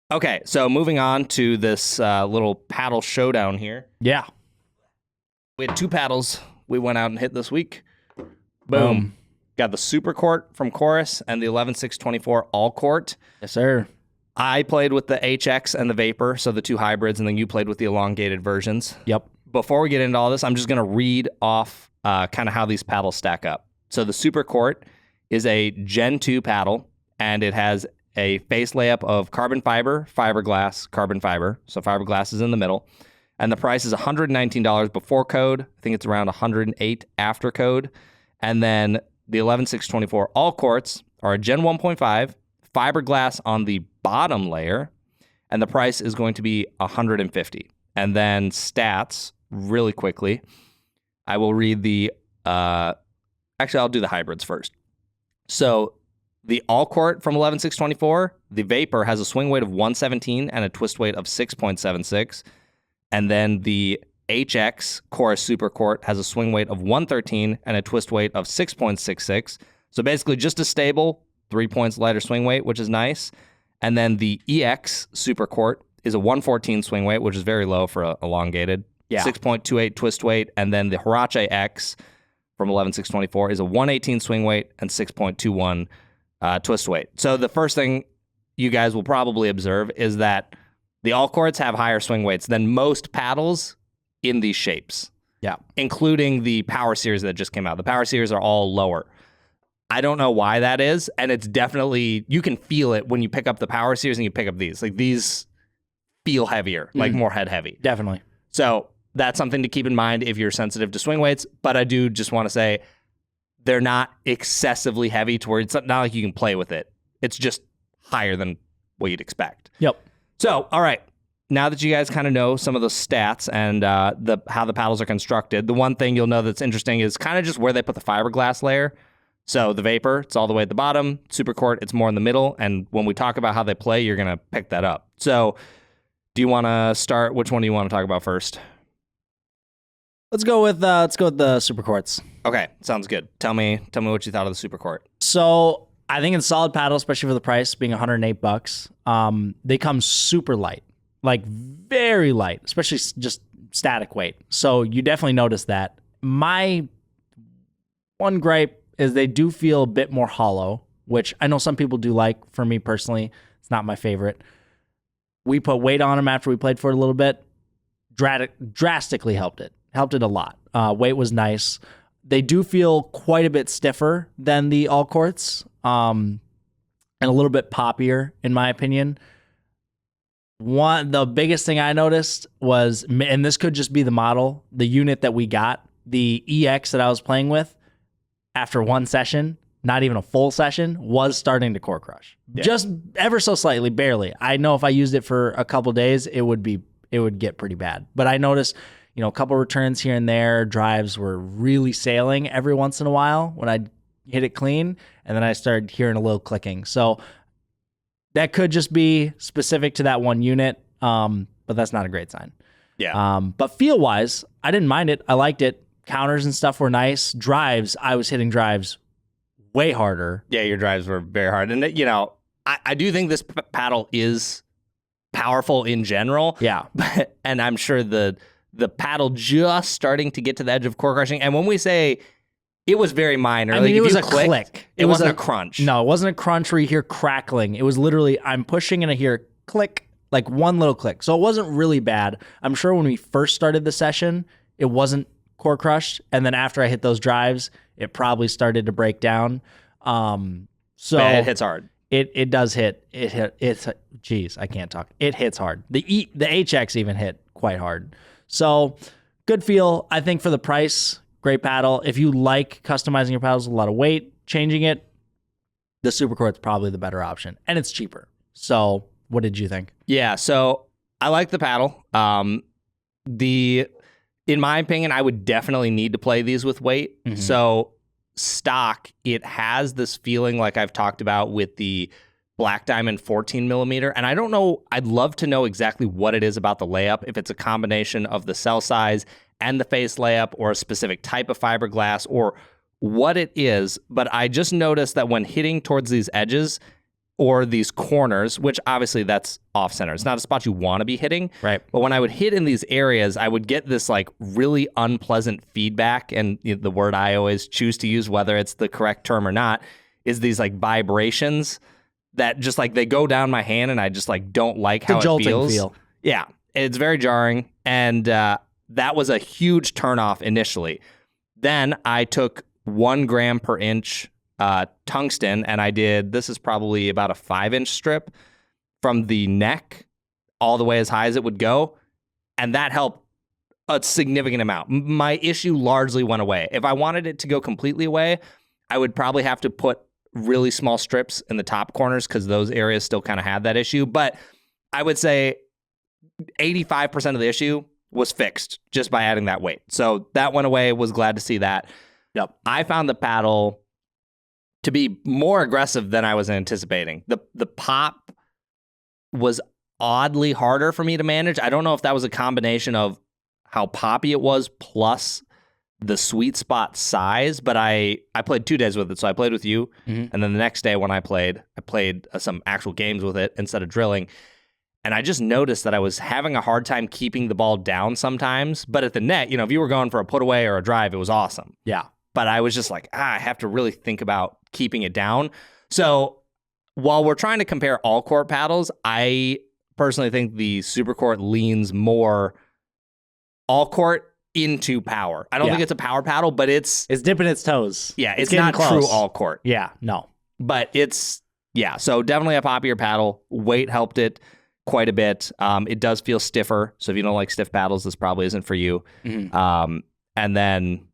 Okay, so moving on to this little paddle showdown here. Yeah. We had 2 paddles we went out and hit this week. Boom. Got the Supercourt from Chorus and the 11six24 All Court. Yes, sir. I played with the HX and the Vapor, so the 2 hybrids, and then you played with the elongated versions. Yep. Before we get into all this, I'm just going to read off kind of how these paddles stack up. So the Supercourt is a Gen 2 paddle, and it has a face layup of carbon fiber, fiberglass, carbon fiber. So fiberglass is in the middle. And the price is $119 before code. I think it's around $108 after code. And then the 11six24 All Courts are a Gen 1.5, fiberglass on the bottom layer, and the price is going to be $150. And then stats, really quickly. I will read the, actually, I'll do the hybrids first. So the All Court from 11six24, the Vapor has a swing weight of 117 and a twist weight of 6.76. And then the HX Chorus Supercourt has a swing weight of 113 and a twist weight of 6.66. So basically just a stable 3 points lighter swing weight, which is nice. And then the EX Supercourt is a 114 swing weight, which is very low for a elongated. Yeah. 6.28 twist weight. And then the Huarache X from 11six24 is a 118 swing weight and 6.21 twist weight. So the first thing you guys will probably observe is that the All Courts have higher swing weights than most paddles in these shapes. Yeah. Including the Power Series that just came out. The Power Series are all lower. I don't know why that is, and it's definitely, you can feel it when you pick up the Power Series and you pick up these. Like, these feel heavier, like more head heavy. Definitely. So that's something to keep in mind if you're sensitive to swing weights, but I do just want to say they're not excessively heavy to where it's not like you can play with it. It's just higher than what you'd expect. Yep. So, all right, now that you guys kind of know some of the stats and how the paddles are constructed, the one thing you'll know that's interesting is kind of just where they put the fiberglass layer. So the Vapor, it's all the way at the bottom. Supercourt, it's more in the middle. And when we talk about how they play, you're going to pick that up. So do you want to start? Which one do you want to talk about first? Let's go with the Supercourts. Okay, sounds good. Tell me what you thought of the Supercourt. So I think it's a solid paddle, especially for the price being $108. They come super light, like very light, especially just static weight. So you definitely notice that. My one gripe is they do feel a bit more hollow, which I know some people do like. For me personally, it's not my favorite. We put weight on them after we played for it a little bit. Drastically helped it. Helped it a lot. Weight was nice. They do feel quite a bit stiffer than the All Courts, and a little bit poppier, in my opinion. The biggest thing I noticed was, and this could just be the model, the unit that we got, the EX that I was playing with, after one session, not even a full session, was starting to core crush. Yeah. Just ever so slightly, barely. I know if I used it for a couple days, it would get pretty bad. But I noticed, a couple returns here and there, drives were really sailing every once in a while when I hit it clean, and then I started hearing a little clicking. So that could just be specific to that one unit, but that's not a great sign. Yeah. But feel-wise, I didn't mind it. I liked it. Counters and stuff were nice. Drives, I was hitting drives way harder. Yeah, your drives were very hard. And, I do think this paddle is powerful in general. Yeah. And I'm sure the paddle just starting to get to the edge of core crushing. And when we say it was very minor, I mean, it was a click. It wasn't a crunch. No, it wasn't a crunch where you hear crackling. It was literally, I'm pushing and I hear click, like one little click. So it wasn't really bad. I'm sure when we first started the session, it wasn't core crushed, and then after I hit those drives, it probably started to break down. So it hits hard. It does hit. It's geez, I can't talk. It hits hard. The HX even hit quite hard. So good feel. I think for the price, great paddle. If you like customizing your paddles with a lot of weight, changing it, the Supercourt's probably the better option, and it's cheaper. So what did you think? Yeah, so I like the paddle. In my opinion, I would definitely need to play these with weight. Mm-hmm. So stock, it has this feeling like I've talked about with the Black Diamond 14 millimeter. And I don't know, I'd love to know exactly what it is about the layup, if it's a combination of the cell size and the face layup or a specific type of fiberglass or what it is. But I just noticed that when hitting towards these edges, or these corners, which obviously that's off center. It's not a spot you want to be hitting. Right. But when I would hit in these areas, I would get this like really unpleasant feedback. And the word I always choose to use, whether it's the correct term or not, is these like vibrations that just like they go down my hand, and I just like don't like how it feels. Yeah, it's very jarring, and that was a huge turnoff initially. Then I took 1 gram per inch tungsten, and I did, this is probably about a 5-inch strip from the neck all the way as high as it would go, and that helped a significant amount. My issue largely went away. If I wanted it to go completely away, I would probably have to put really small strips in the top corners because those areas still kind of had that issue. But I would say 85% of the issue was fixed just by adding that weight. So that went away. Was glad to see that. Yep. I found the paddle to be more aggressive than I was anticipating. The pop was oddly harder for me to manage. I don't know if that was a combination of how poppy it was plus the sweet spot size, but I played 2 days with it. So I played with you, and then the next day when I played some actual games with it instead of drilling. And I just noticed that I was having a hard time keeping the ball down sometimes. But at the net, if you were going for a put away or a drive, it was awesome. Yeah. But I was just like, I have to really think about keeping it down. So while we're trying to compare all court paddles, I personally think the Supercourt leans more all court into power. I don't think it's a power paddle, but it's dipping its toes. Yeah, it's not close. true all court. Yeah, no. But so definitely a poppier paddle. Weight helped it quite a bit. It does feel stiffer. So if you don't like stiff paddles, this probably isn't for you. And then,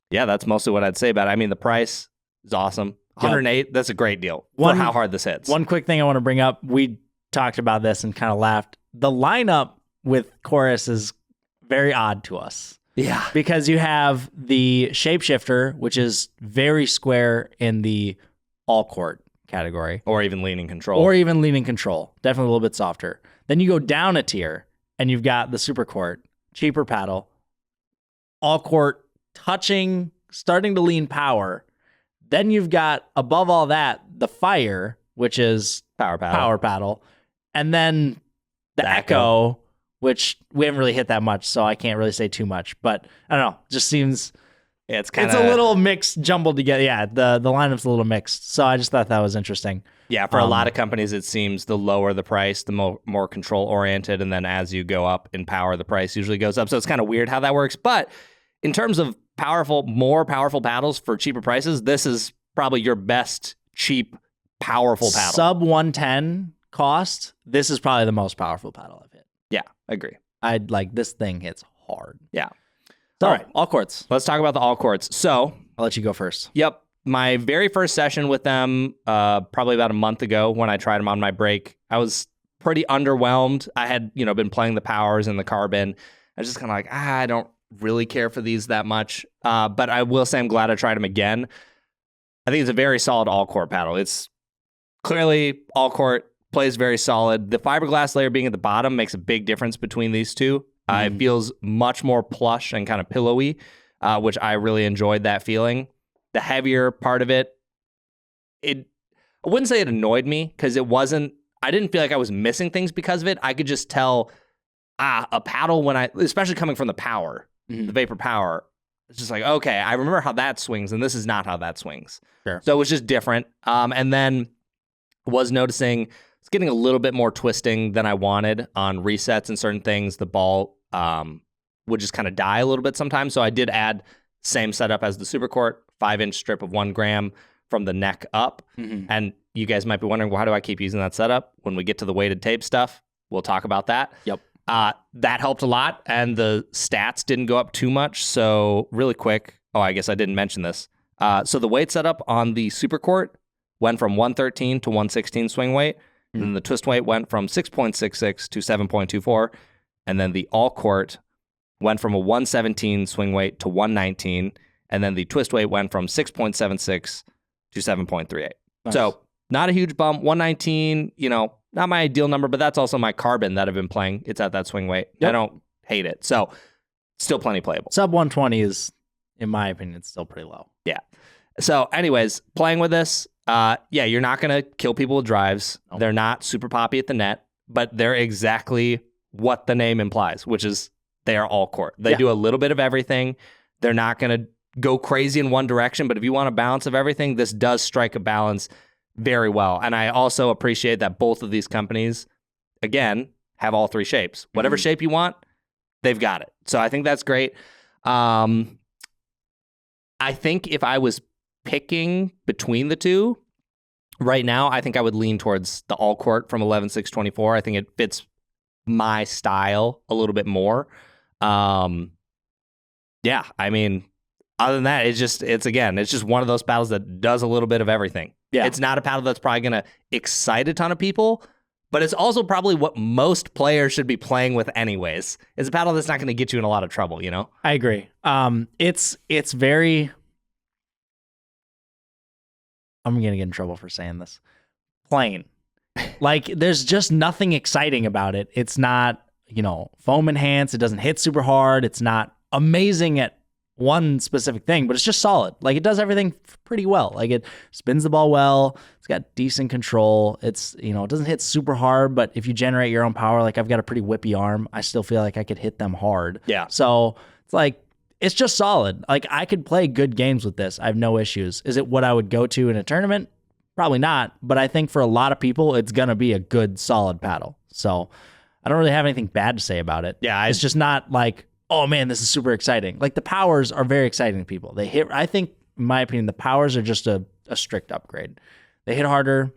that's mostly what I'd say about it. I mean, the price is awesome. 108, that's a great deal for how hard this hits. One quick thing I want to bring up. We talked about this and kind of laughed. The lineup with Chorus is very odd to us. Yeah. Because you have the Shapeshifter, which is very square in the all court category. Or even leaning control. Definitely a little bit softer. Then you go down a tier and you've got the Supercourt, cheaper paddle, all court, starting to lean power. Then you've got, above all that, the Fire, which is power paddle. And then the Echo, which we haven't really hit that much, so I can't really say too much. But I don't know, just seems it's a little mixed, jumbled together. Yeah, the lineup's a little mixed. So I just thought that was interesting. Yeah, for a lot of companies, it seems the lower the price, the more control oriented, and then as you go up in power, the price usually goes up. So it's kind of weird how that works. But in terms of more powerful paddles for cheaper prices, this is probably your best cheap powerful paddle. Sub 110 cost. This is probably the most powerful paddle I've hit. Yeah, I agree. This thing hits hard. Yeah. So, all right, all courts. Let's talk about the all courts. So I'll let you go first. Yep. My very first session with them, probably about a month ago when I tried them on my break, I was pretty underwhelmed. I had, been playing the powers and the carbon. I was just kind of like, I don't really care for these that much. But I will say I'm glad I tried them again. I think it's a very solid all court paddle. It's clearly all court, plays very solid. The fiberglass layer being at the bottom makes a big difference between these two. It feels much more plush and kind of pillowy, which I really enjoyed that feeling. The heavier part of it, I wouldn't say it annoyed me because I didn't feel like I was missing things because of it. I could just tell, a paddle especially coming from the power, the Vapor Power, it's just like, okay, I remember how that swings and this is not how that swings. Sure. So it was just different. And then was noticing it's getting a little bit more twisting than I wanted on resets and certain things. The ball would just kind of die a little bit sometimes. So I did add same setup as the Supercourt, 5-inch strip of 1 gram from the neck up. And you guys might be wondering, well, how do I keep using that setup? When we get to the weighted tape stuff, we'll talk about that. Yep. That helped a lot, and the stats didn't go up too much. So really quick, I guess I didn't mention this. So the weight setup on the Supercourt went from 113 to 116 swing weight. And then the twist weight went from 6.66 to 7.24. And then the all court went from a 117 swing weight to 119. And then the twist weight went from 6.76 to 7.38. Nice. So not a huge bump. 119, not my ideal number, but that's also my carbon that I've been playing. It's at that swing weight. Yep. I don't hate it. So still plenty playable. Sub 120 is, in my opinion, still pretty low. Yeah. So anyways, playing with this, Yeah, you're not going to kill people with drives. Nope. They're not super poppy at the net, but they're exactly what the name implies, which is they are all court. They do a little bit of everything. They're not going to go crazy in one direction, but if you want a balance of everything, this does strike a balance very well. And I also appreciate that both of these companies, again, have all three shapes. Whatever shape you want, they've got it. So I think that's great. I think if I was picking between the two right now, I think I would lean towards the all court from 11six24. I think it fits my style a little bit more. Yeah, I mean, other than that, it's just one of those paddles that does a little bit of everything. Yeah. It's not a paddle that's probably going to excite a ton of people, but it's also probably what most players should be playing with anyways. It's a paddle that's not going to get you in a lot of trouble, you know? I agree. It's very... I'm going to get in trouble for saying this. Plain. Like, there's just nothing exciting about it. It's not, foam enhanced. It doesn't hit super hard. It's not amazing at one specific thing, but it's just solid. Like, it does everything pretty well. Like, it spins the ball well. It's got decent control. It's, it doesn't hit super hard, but if you generate your own power, like, I've got a pretty whippy arm. I still feel like I could hit them hard. Yeah. So it's like, it's just solid. Like, I could play good games with this. I have no issues. Is it what I would go to in a tournament? Probably not. But I think for a lot of people, it's going to be a good, solid paddle. So I don't really have anything bad to say about it. Yeah. It's just not like, oh man, this is super exciting. Like, the powers are very exciting to people. I think, in my opinion, the powers are just a strict upgrade. They hit harder.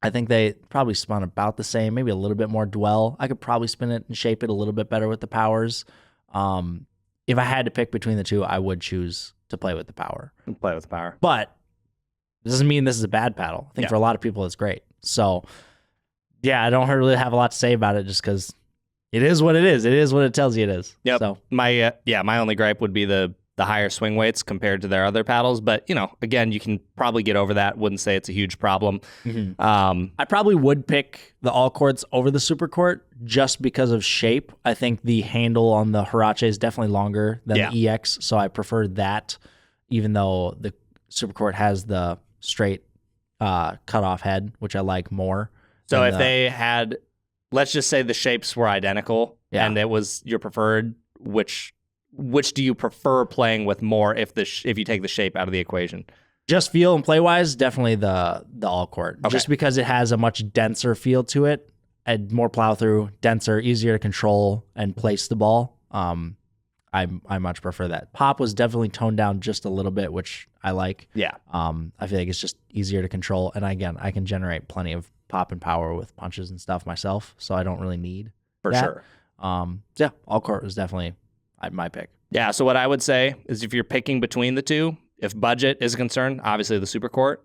I think they probably spun about the same, maybe a little bit more dwell. I could probably spin it and shape it a little bit better with the powers. If I had to pick between the two, I would choose to play with the power. Play with the power. But it doesn't mean this is a bad paddle. I think for a lot of people, it's great. So, yeah, I don't really have a lot to say about it just because it is what it is. It is what it tells you it is. Yep. So my only gripe would be the higher swing weights compared to their other paddles. But, again, you can probably get over that. Wouldn't say it's a huge problem. Mm-hmm. I probably would pick the all courts over the Supercourt just because of shape. I think the handle on the Huarache is definitely longer than the EX. So I prefer that, even though the Supercourt has the straight cutoff head, which I like more. So if they had, let's just say the shapes were identical and it was your preferred, which do you prefer playing with more if you take the shape out of the equation? Just feel and play wise, definitely the all court. Okay. Just because it has a much denser feel to it, and more plow through, denser, easier to control and place the ball. I much prefer that. Pop was definitely toned down just a little bit, which I like. Yeah. I feel like it's just easier to control, and again, I can generate plenty of pop and power with punches and stuff myself, so I don't really need that. Sure. Yeah, all court was definitely my pick. Yeah, so what I would say is if you're picking between the two, if budget is a concern, obviously the Supercourt.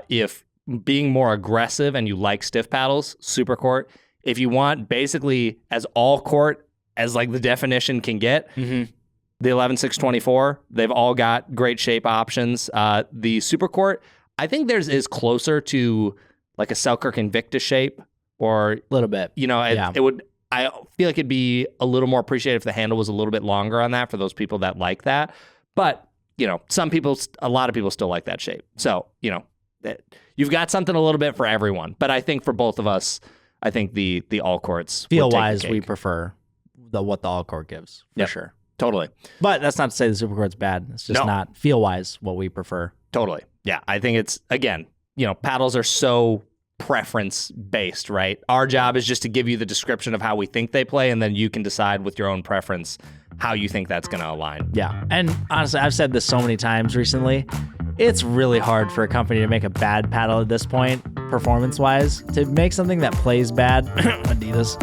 If being more aggressive and you like stiff paddles, Supercourt. If you want basically as all court as like the definition can get, the 11six24, they've all got great shape options. The Supercourt, I think theirs is closer to like a Selkirk Invicta shape, or a little bit. It would. I feel like it'd be a little more appreciated if the handle was a little bit longer on that for those people that like that. But, a lot of people still like that shape. So, you've got something a little bit for everyone. But I think for both of us, I think the all courts feel-wise, we prefer what the all court gives, for sure. Totally. But that's not to say the Supercourt's bad. It's just not feel-wise what we prefer. Totally. Yeah, I think it's, again, paddles are so preference based, right? Our job is just to give you the description of how we think they play, and then you can decide with your own preference how you think that's going to align. Yeah. And honestly, I've said this so many times recently. It's really hard for a company to make a bad paddle at this point, performance-wise. To make something that plays bad, Adidas,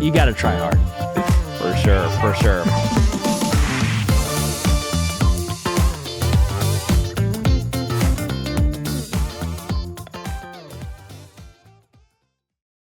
you got to try hard. For sure.